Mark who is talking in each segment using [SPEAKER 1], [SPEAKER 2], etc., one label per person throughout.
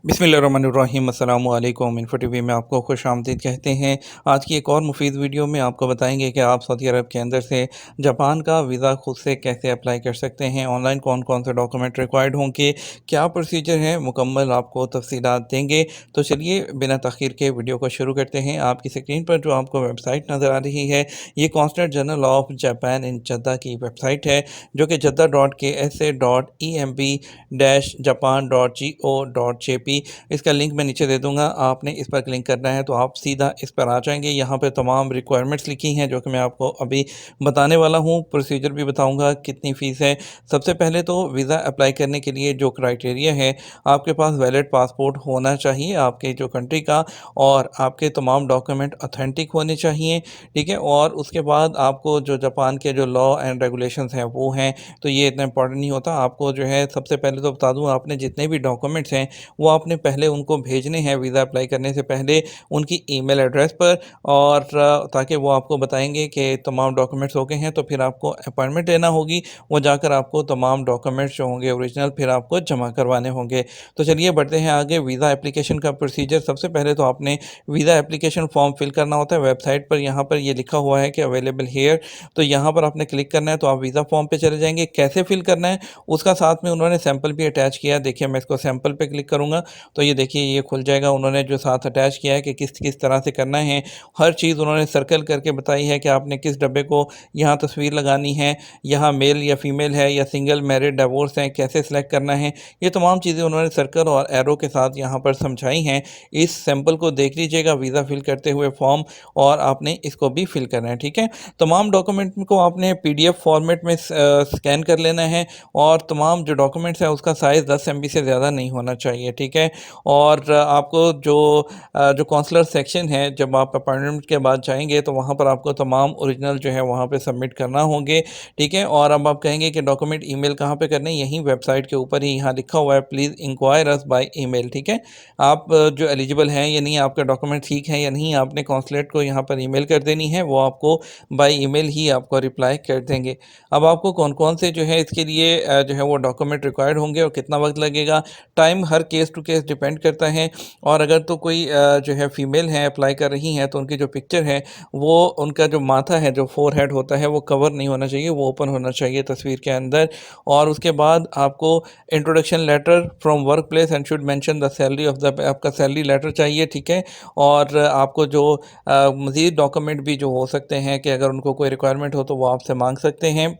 [SPEAKER 1] बिस्मिल्लाहिर्रहमानिर्रहीम अस्सलामु अलैकुम। इन्फो टीवी में आपको खुशामदीद कहते हैं। आज की एक और मुफीद वीडियो में आपको बताएंगे कि आप सऊदी अरब के अंदर से जापान का वीज़ा खुद से कैसे अप्लाई कर सकते हैं, ऑनलाइन कौन कौन से डॉक्यूमेंट रिक्वायर्ड होंगे, क्या प्रोसीजर है, मुकम्मल आपको तफसीलात देंगे। तो चलिए बिना तख़ीर के वीडियो को शुरू करते हैं। आपकी स्क्रीन पर जो आपको वेबसाइट नज़र आ रही है, ये कॉन्सुलेट जनरल ऑफ जापान इन जद्दा की वेबसाइट है, जो कि jadda.ksa.emb-japan.go.jp। इसका लिंक मैं नीचे दे दूंगा, आपने इस पर क्लिक करना है तो आप सीधा इस पर आ जाएंगे। यहाँ पे तमाम रिक्वायरमेंट्स लिखी हैं जो कि मैं आपको अभी बताने वाला हूँ। प्रोसीजर भी बताऊंगा, कितनी फ़ीस है। सबसे पहले तो वीज़ा अप्लाई करने के लिए जो क्राइटेरिया है, आपके पास वैलिड पासपोर्ट होना चाहिए आपके जो कंट्री का, और आपके तमाम डॉक्यूमेंट ऑथेंटिक होने चाहिए, ठीक है। और उसके बाद आपको जो जापान के जो लॉ एंड रेगुलेशंस हैं वो हैं, तो ये इतना इंपॉर्टेंट नहीं होता। आपको जो है सबसे पहले तो बता दूँ, आपने जितने भी डॉक्यूमेंट्स हैं वो आपने पहले उनको भेजने हैं वीज़ा अप्लाई करने से पहले उनकी ईमेल एड्रेस पर, और ताकि वो आपको बताएंगे कि तमाम डॉक्यूमेंट्स हो गए हैं, तो फिर आपको अपॉइंटमेंट लेना होगी। वो जाकर आपको तमाम डॉक्यूमेंट्स जो होंगे ओरिजिनल फिर आपको जमा करवाने होंगे। तो चलिए बढ़ते हैं आगे। वीज़ा एप्लीकेशन का प्रोसीजर, सबसे पहले तो आपने वीज़ा एप्लीकेशन फॉर्म फिल करना होता है। वेबसाइट पर यहाँ पर ये लिखा हुआ है कि अवेलेबल हेयर, तो यहाँ पर आपने क्लिक करना है तो आप वीज़ा फॉर्म पे चले जाएंगे। कैसे फिल करना है उसका साथ में उन्होंने सैंपल भी अटैच किया। देखिए मैं इसको सैंपल पे क्लिक करूँगा तो ये देखिए ये खुल जाएगा। उन्होंने जो साथ अटैच किया है कि किस किस तरह से करना है, हर चीज़ उन्होंने सर्कल करके बताई है कि आपने किस डब्बे को यहाँ तस्वीर लगानी है, यहाँ मेल या फीमेल है या सिंगल मैरिड डिवोर्स है, कैसे सिलेक्ट करना है। ये तमाम चीज़ें उन्होंने सर्कल और एरो के साथ यहाँ पर समझाई हैं। इस सैंपल को देख लीजिएगा वीज़ा फिल करते हुए फॉर्म, और आपने इसको भी फिल करना है, ठीक है। तमाम डॉक्यूमेंट को आपने PDF फॉर्मेट में स्कैन कर लेना है, और तमाम जो डॉक्यूमेंट्स हैं उसका साइज़ 10 MB से ज़्यादा नहीं होना चाहिए, ठीक है। और आपको जो कौंसलर सेक्शन है, जब आप अपॉइंटमेंट के बाद जाएंगे तो वहाँ पर आपको तमाम ओरिजिनल जो है वहाँ पे सबमिट करना होंगे, ठीक है। और अब आप कहेंगे कि डॉक्यूमेंट ईमेल कहाँ पे करने, यहीं वेबसाइट के ऊपर ही यहाँ लिखा हुआ है, please inquire us by email, ठीक है। आप जो एलिजिबल हैं या नहीं, आपका डॉक्यूमेंट ठीक है या नहीं, आपने कौंसलेट को यहाँ पर ईमेल कर देनी है, वो आपको बाय ईमेल ही आपको रिप्लाई कर देंगे। अब आपको कौन कौन से जो है इसके लिए जो है वो डॉक्यूमेंट रिक्वायर्ड होंगे और कितना वक्त लगेगा, टाइम हर केस टू केस डिपेंड करता है। और अगर तो कोई जो है फीमेल हैं अप्लाई कर रही हैं, तो उनकी जो पिक्चर है वो, उनका जो माथा है, जो फोरहेड होता है, वो कवर नहीं होना चाहिए, वो ओपन होना चाहिए तस्वीर के अंदर। और उसके बाद आपको introduction letter from work place and should mention the salary of the, आपका सैलरी लेटर चाहिए, ठीक है। और आपको जो मज़ीद डॉक्यूमेंट भी जो हो सकते हैं कि अगर उनको कोई रिक्वायरमेंट हो तो वो आपसे मांग सकते हैं।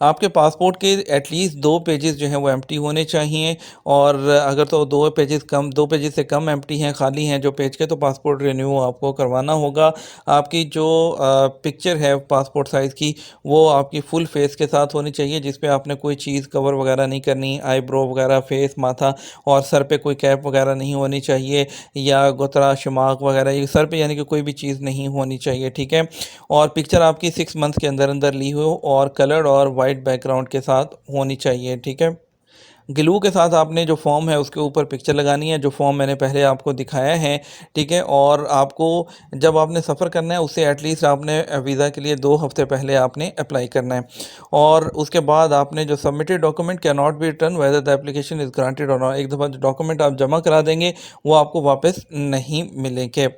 [SPEAKER 1] आपके पासपोर्ट के एटलीस्ट 2 पेजेस जो हैं वो एम्प्टी होने चाहिए, और अगर तो 2 पेजेस से कम एम्प्टी हैं, खाली हैं जो पेज के, तो पासपोर्ट रिन्यू आपको करवाना होगा। आपकी जो पिक्चर है पासपोर्ट साइज़ की, वो आपकी फुल फेस के साथ होनी चाहिए, जिस पे आपने कोई चीज़ कवर वगैरह नहीं करनी, आईब्रो वगैरह, फेस, माथा, और सर पे कोई कैप वगैरह नहीं होनी चाहिए, या गोतरा शमाक वगैरह, ये सर पे यानी कि कोई भी चीज़ नहीं होनी चाहिए, ठीक है। और पिक्चर आपकी 6 मंथ के अंदर अंदर ली हो, और कलर्ड और वाइट बैकग्राउंड के साथ होनी चाहिए, ठीक है। ग्लू के साथ आपने जो फॉर्म है उसके ऊपर पिक्चर लगानी है, जो फॉर्म मैंने पहले आपको दिखाया है, ठीक है। और आपको जब आपने सफ़र करना है उससे एटलीस्ट आपने वीज़ा के लिए 2 हफ्ते पहले आपने अप्लाई करना है। और उसके बाद आपने जो submitted document can not be return whether the application is granted और नॉट। एक दफ़ा जो डॉक्यूमेंट आप जमा करा देंगे वो आपको वापस नहीं मिलेंगे।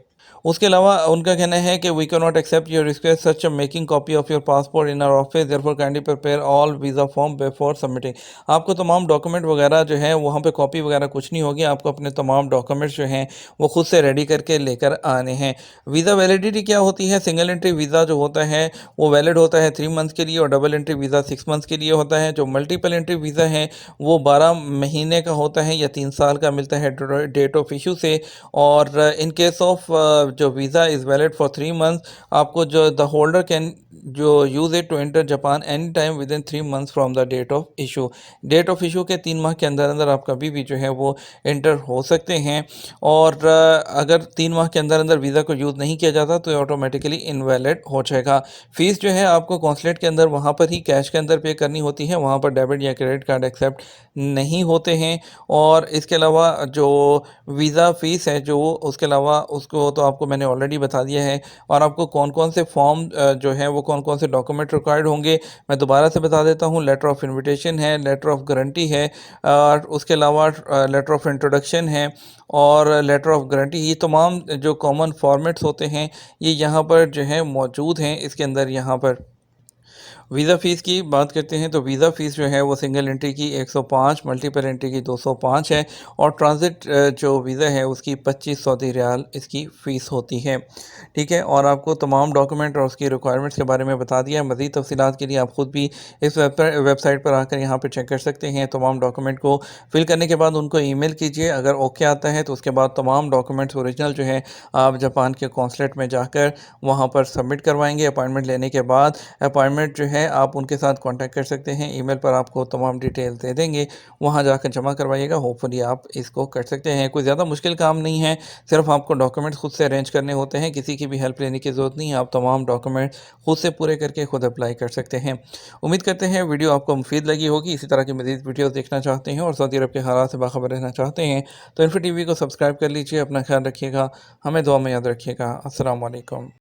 [SPEAKER 1] उसके अलावा उनका कहना है कि we can not accept your request such a making copy of your passport in our office, therefore kindly prepare all visa form before submitting. आपको तमाम डॉक्यूमेंट वगैरह जो है वहाँ पे कॉपी वगैरह कुछ नहीं होगी, आपको अपने तमाम डॉक्यूमेंट्स जो हैं वो खुद से रेडी करके लेकर आने हैं। वीज़ा वैलिडिटी क्या होती है, सिंगल एंट्री वीज़ा जो होता है वो वैलिड होता है 3 मंथ्स के लिए, और डबल एंट्री वीज़ा 6 मंथ्स के लिए होता है। जो मल्टीपल एंट्री वीज़ा है वो 12 महीने का होता है या 3 साल का मिलता है डेट ऑफ इशू से। और इन केस ऑफ जो visa is valid for 3 months, आपको जो द होल्डर कैन जो use it to enter Japan any time with in 3 months from the date of issue. Date of issue के 3 माह के अंदर अंदर आप कभी भी जो है वो एंटर हो सकते हैं। और अगर 3 माह के अंदर अंदर वीज़ा को यूज़ नहीं किया जाता तो ऑटोमेटिकली इनवैलिड हो जाएगा। फ़ीस जो है आपको कौंसलेट के अंदर वहाँ पर ही कैश के अंदर पे करनी होती है, वहाँ पर डेबिट या क्रेडिट कार्ड एक्सेप्ट नहीं होते हैं। और इसके अलावा जो वीज़ा फ़ीस है जो, उसके अलावा उसको तो आपको मैंने ऑलरेडी बता दिया है। और आपको कौन-कौन से फॉर्म जो हैं वो कौन-कौन से डॉक्यूमेंट रिक्वायर्ड होंगे, मैं दोबारा से बता देता हूँ। लेटर ऑफ़ इन्विटेशन है, लेटर ऑफ़ गारंटी है, उसके अलावा लेटर ऑफ़ इंट्रोडक्शन है और लेटर ऑफ़ गारंटी। ये तमाम जो कॉमन फॉर्मेट्स होते हैं, ये यहाँ पर जो है मौजूद हैं इसके अंदर यहाँ पर। वीज़ा फ़ीस की बात करते हैं तो वीज़ा फ़ीस जो है वो सिंगल एंट्री की 105, मल्टीपल एंट्री की 205 है और ट्रांज़िट जो वीज़ा है उसकी 25 सऊदी रियाल इसकी फ़ीस होती है। ठीक है? और आपको तमाम डॉक्यूमेंट और उसकी रिक्वायरमेंट्स के बारे में बता दिया है। मज़ीद तफ़सीलात के लिए आप ख़ुद भी इस वेबसाइट पर आकर यहाँ पे चेक कर सकते हैं। तमाम डॉक्यूमेंट को फ़िल करने के बाद उनको ईमेल कीजिए। अगर ओके आता है तो उसके बाद तमाम डॉक्यूमेंट्स ओरिजिनल जो है आप जापान के कॉन्सुलेट में जाकर वहाँ पर सबमिट करवाएँगे। अपॉइंटमेंट लेने के बाद अपॉइंटमेंट जो है आप उनके साथ कांटेक्ट कर सकते हैं। ईमेल पर आपको तमाम डिटेल दे देंगे, वहाँ जाकर जमा करवाइएगा। होपफुली आप इसको कर सकते हैं। कोई ज़्यादा मुश्किल काम नहीं है, सिर्फ़ आपको डॉक्यूमेंट्स खुद से अरेंज करने होते हैं। किसी की भी हेल्प लेने की ज़रूरत नहीं है। आप तमाम डॉक्यूमेंट खुद से पूरे करके खुद अप्लाई कर सकते हैं। उम्मीद करते हैं वीडियो आपको मुफीद लगी होगी। इसी तरह की मज़ीद वीडियोज़ देखना चाहते हैं और सऊदी अरब के हालात से बाखबर रहना चाहते हैं तो इन्फो टीवी को सब्सक्राइब कर लीजिए। अपना ख्याल रखिएगा, हमें दुआ में याद रखिएगा। अस्सलाम वालेकुम।